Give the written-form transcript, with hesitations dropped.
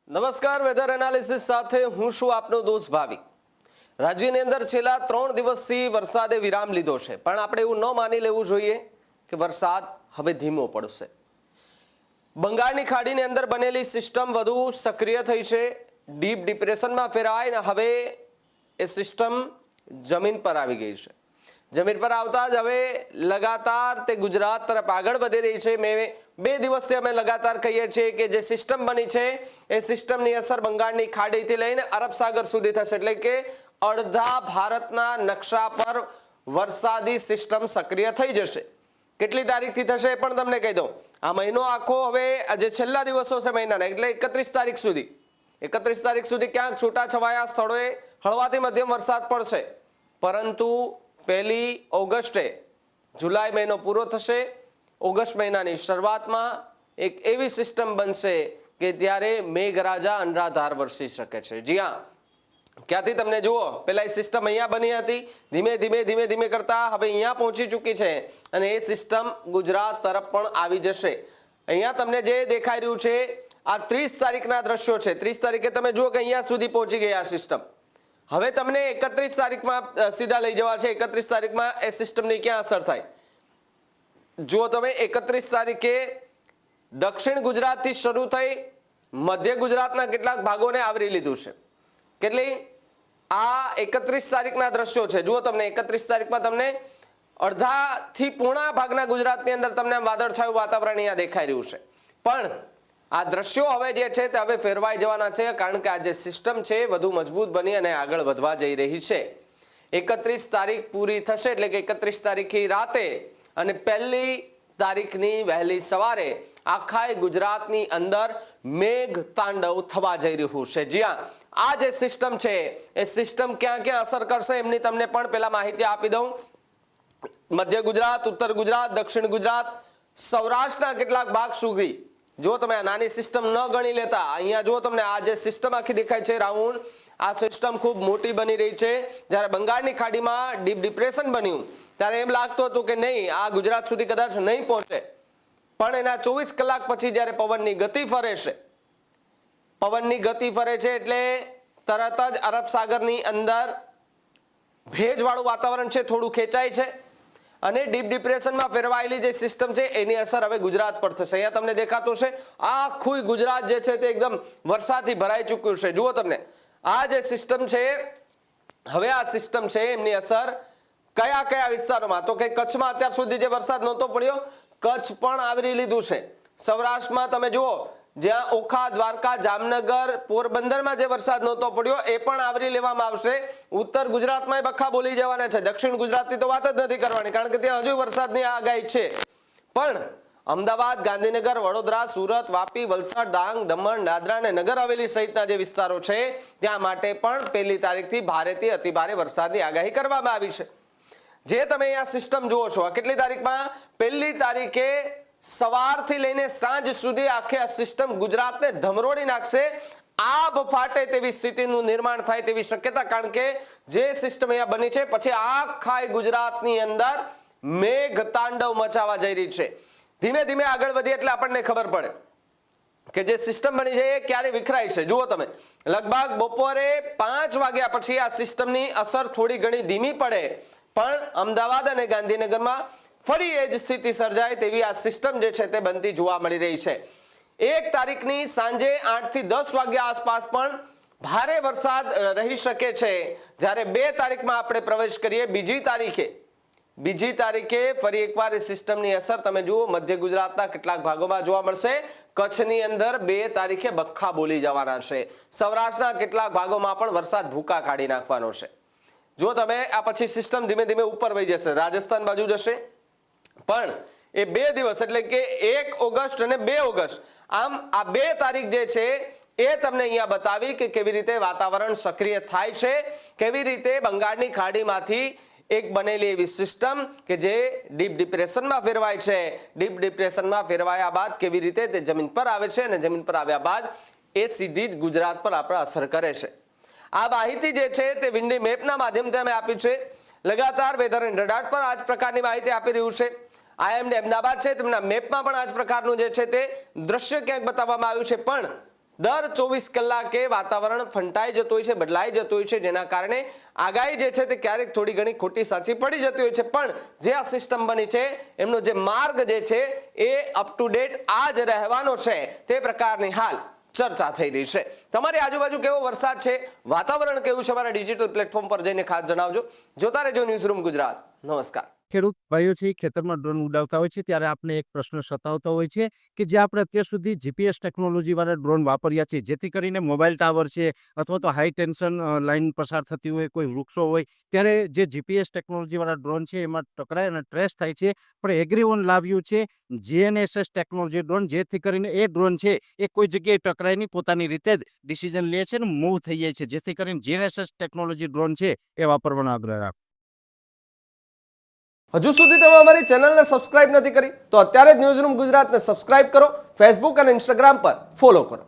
નમસ્કાર, weather analysis સાથે હું છું આપનો દોસ્ત ભાવિક। રાજ્યની અંદર છેલ્લા 3 દિવસથી વરસાદે વિરામ લીધો છે, પણ આપણે એવું ન માની લેવું જોઈએ કે વરસાદ હવે ધીમો પડશે। બંગાળની ખાડીની અંદર બનેલી સિસ્ટમ વધુ સક્રિય થઈ છે, ડીપ ડિપ્રેશનમાં ફેરવાઈ અને હવે એ સિસ્ટમ જમીન પર આવી ગઈ છે। જમીન પર આવતા જ હવે લગાતાર તે ગુજરાત તરફ આગળ વધી રહી છે। મેં 2 દિવસથી અમે લગાતાર કહીએ છીએ કે જે સિસ્ટમ બની છે એ સિસ્ટમની અસર બંગાળની ખાડીથી લઈને અરબ સાગર સુધી થશે, એટલે કે અડધા ભારતના નકશા પર વરસાદી સિસ્ટમ સક્રિય થઈ જશે। કેટલી તારીખથી થશે એ પણ તમને કહી દઉં। આ મહિનો આખો હવે જે છેલ્લા દિવસો છે મહિનાના, એટલે 31 તારીખ સુધી 31 તારીખ સુધી ક્યાંક છૂટાછવાયા સ્થળોએ હળવાથી મધ્યમ વરસાદ પડશે, પરંતુ 1 ઓગસ્ટે જુલાઈ મહિનો પૂરો થશે। ઓગસ્ટ મહિનાની શરૂઆતમાં એક એવી સિસ્ટમ બનશે કે ત્યારે મેઘરાજા અનરાધાર વરસી શકે છે। જી હા, ક્યાંથી તમને જુઓ, પહેલા એ સિસ્ટમ અહીંયા બની હતી, ધીમે ધીમે કરતા હવે અહીંયા પહોંચી ચૂકી છે અને એ સિસ્ટમ ગુજરાત તરફ પણ આવી જશે। અહીંયા તમને જે દેખાઈ રહ્યું છે આ 30 તારીખના દ્રશ્યો છે। 30 તારીખે તમે જુઓ કે અહીંયા સુધી પહોંચી ગઈ આ સિસ્ટમ। હવે તમને 31 તારીખમાં સીધા લઈ જવા છે। 31 તારીખમાં એ સિસ્ટમની ક્યાં અસર થાય જુઓ તમે। 31 તારીખે દક્ષિણ ગુજરાતથી શરૂ થઈ મધ્ય ગુજરાતના કેટલાક ભાગોને આવરી લીધું છે। કેટલી આ 31 તારીખના દ્રશ્યો છે જુઓ તમને। 31 તારીખમાં તમને અડધાથી પૂર્ણા ભાગના ગુજરાતની અંદર તમને વાદળછાયું વાતાવરણ અહીંયા દેખાઈ રહ્યું છે, પણ આ દ્રશ્યો હવે જે છે તે હવે ફેરવાઈ જવાના છે, કારણ કે આ જે સિસ્ટમ છે વધુ મજબૂત બની અને આગળ વધવા જઈ રહી છે। 31 તારીખ પૂરી થશે એટલે કે 31 તારીખની રાતે અને 1 તારીખની વહેલી સવારે આખા ગુજરાતની અંદર મેઘ તાંડવ થવા જઈ રહ્યું છે। જ્યાં આ જે સિસ્ટમ છે એ સિસ્ટમ ક્યાં ક્યાં અસર કરશે એમની તમને પણ પહેલા માહિતી આપી દઉં। મધ્ય ગુજરાત, ઉત્તર ગુજરાત, દક્ષિણ ગુજરાત, સૌરાષ્ટ્રના કેટલાક ભાગ સુધી જો તમે આ નાની સિસ્ટમ ન ગણી લેતા, અહીંયા જો તમને આ જે સિસ્ટમ આખી દેખાય છે રાઉન્ડ, આ સિસ્ટમ ખૂબ મોટી બની રહી છે। જ્યારે બંગાળની ખાડીમાં ડીપ ડિપ્રેશન બન્યું ત્યારે એમ લાગતું હતું કે નહીં, આ ગુજરાત સુધી કદાચ નહીં પહોંચે, પણ એના 24 કલાક પછી જ્યારે પવનની ગતિ ફરે છે, પવનની ગતિ ફરે છે એટલે તરત જ અરબ સાગરની અંદર ભેજવાળું વાતાવરણ છે થોડું ખેંચાય છે અને ડીપ ડિપ્રેશનમાં ફેરવાયેલી જે સિસ્ટમ છે એની અસર હવે ગુજરાત પર થશે। અહીંયા તમને દેખાતું છે આખું ગુજરાત જે છે તે એકદમ વરસાદથી ભરાઈ ચૂક્યું છે। જુઓ તમને આ જે સિસ્ટમ છે, હવે આ સિસ્ટમ છે એમની અસર કયા કયા વિસ્તારોમાં, તો કે કચ્છમાં અત્યાર સુધી જે વરસાદ નહોતો પડ્યો કચ્છ પણ આવરી લીધું છે। સૌરાષ્ટ્રમાં તમે જુઓ, જ્યાં ઓખા, દ્વારકા, જામનગર, પોરબંદરમાં જે વરસાદ નહોતો પડ્યો એ પણ આવરી લેવામાં આવશે। ઉત્તર ગુજરાતમાં બખા બોલી જવાના છે। દક્ષિણ ગુજરાતની તો વાત જ નથી કરવાની, કારણ કે ત્યાં હજુ વરસાદની આગાહી છે, પણ અમદાવાદ, ગાંધીનગર, વડોદરા, સુરત, વાપી, વલસાડ, ડાંગ, દમણ, દાદરા અને નગર હવેલી સહિતના જે વિસ્તારો છે ત્યાં માટે પણ 1 તારીખથી ભારેથી અતિભારે વરસાદની આગાહી કરવામાં આવી છે। જે તમે અહીંયા સિસ્ટમ જુઓ છો, આ કેટલી તારીખમાં 1 તારીખે સવારથી લઈને સાંજ સુધી આખી આ સિસ્ટમ ગુજરાતને ધમરોડી નાખશે। આબ ફાટે તેવી સ્થિતિનું નિર્માણ થાય તેવી શક્યતા, કારણ કે જે સિસ્ટમ અહીંયા બની છે પછી આખા ગુજરાતની અંદર મેઘ તાંડવ મચાવવા જઈ રહી છે। ધીમે ધીમે આગળ વધીએ એટલે આપણને ખબર પડે કે જે સિસ્ટમ બની છે એ ક્યારે વિખરાય છે। જુઓ તમે, લગભગ બપોરે 5 વાગ્યા પછી આ સિસ્ટમની અસર થોડી ઘણી ધીમી પડે, પણ અમદાવાદ અને ગાંધીનગરમાં ફરી એ જ સ્થિતિ સર્જાય તેવી આ સિસ્ટમ જે છે તે બનતી જોવા મળી રહી છે। 1 તારીખની સાંજે 8 થી 10 વાગ્યા આસપાસ પણ ભારે વરસાદ રહી શકે છે। જ્યારે 2 તારીખમાં આપણે પ્રવેશ કરીએ, બીજી તારીખે ફરી એકવાર એ સિસ્ટમની અસર તમે જુઓ મધ્ય ગુજરાતના કેટલાક ભાગોમાં જોવા મળશે। કચ્છની અંદર 2 તારીખે બખ્ખા બોલી જવાના છે। સૌરાષ્ટ્રના કેટલાક ભાગોમાં પણ વરસાદ ભૂકા કાઢી નાખવાનો છે। જો તમે આ પછી સિસ્ટમ ધીમે ધીમે ઉપર વહી જશે, રાજસ્થાન બાજુ જશે, પણ એ 2 દિવસ એટલે કે 1 ઓગસ્ટ અને 2 ઓગસ્ટ, આમ આ 2 તારીખ જે છે એ તમને અહીંયા બતાવી કે કેવી રીતે વાતાવરણ સક્રિય થાય છે, કેવી રીતે બંગાળની ખાડીમાંથી એક બનેલી એવી સિસ્ટમ કે જે ડીપ ડિપ્રેશનમાં ફેરવાય છે, ડીપ ડિપ્રેશનમાં ફેરવાયા બાદ કેવી રીતે તે જમીન પર આવે છે અને જમીન પર આવ્યા બાદ એ સીધી જ ગુજરાત પર આપણે અસર કરે છે। આ માહિતી જે છે તે વિન્ડી મેપના માધ્યમથી અમે આપી છે। લગાતાર વેધર એન્ડ રડાર પર આ જ પ્રકારની માહિતી આપી રહ્યું છે। IIMD અમદાવાદ છે તેમના મેપમાં પણ આ જ પ્રકારનું જે છે તે દ્રશ્ય ક્યાંક બતાવવામાં આવ્યું છે, પણ દર 24 કલાકે વાતાવરણ ફંટાઈ જતું હોય છે, બદલાઈ જતું હોય છે, જેના કારણે આગાહી જે છે તે ક્યારેક થોડી ઘણી ખોટી સાચી પડી જતી હોય છે. પણ જે આ સિસ્ટમ બની છે એમનો જે માર્ગ જે છે એ અપ ટુ ડેટ આ જ રહેવાનો છે, તે પ્રકારની હાલ ચર્ચા થઈ રહી છે. તમારી આજુબાજુ કેવો વરસાદ છે, વાતાવરણ કેવું છે, અમારા ડિજિટલ પ્લેટફોર્મ પર જઈને ખાસ જણાવજો. જોતા રહેજો ન્યૂઝરૂમ ગુજરાત. નમસ્કાર. ખેડૂત ભાઈઓ છે ખેતરમાં ડ્રોન ઉડાવતા હોય છે ત્યારે આપણે એક પ્રશ્ન સતાવતો હોય છે કે જે આપણે અત્યાર સુધી જીપીએસ ટેકનોલોજીવાળા ડ્રોન વાપર્યા છે, જેથી કરીને મોબાઈલ ટાવર છે અથવા તો હાઈ ટેન્શન લાઇન પસાર થતી હોય, કોઈ વૃક્ષો હોય, ત્યારે જે જીપીએસ ટેકનોલોજીવાળા ડ્રોન છે એમાં ટકરાય અને ટ્રેસ થાય છે. પણ એગ્રીઓન લાવ્યું છે જીએનએસએસ ટેકનોલોજી ડ્રોન, જેથી કરીને એ ડ્રોન છે એ કોઈ જગ્યાએ ટકરાય નહીં, પોતાની રીતે જ ડિસિઝન લે છે અને મૂવ થઈ જાય છે, જેથી કરીને જીએનએસએસ ટેકનોલોજી ડ્રોન છે એ વાપરવાનો આગ્રહ રાખો. હજુ સુધી તમે અમારી ચેનલને સબસ્ક્રાઇબ નથી કરી તો અત્યારે જ ન્યૂઝરૂમ ગુજરાતને સબસ્ક્રાઇબ કરો, ફેસબુક અને ઇન્સ્ટાગ્રામ પર ફોલો કરો.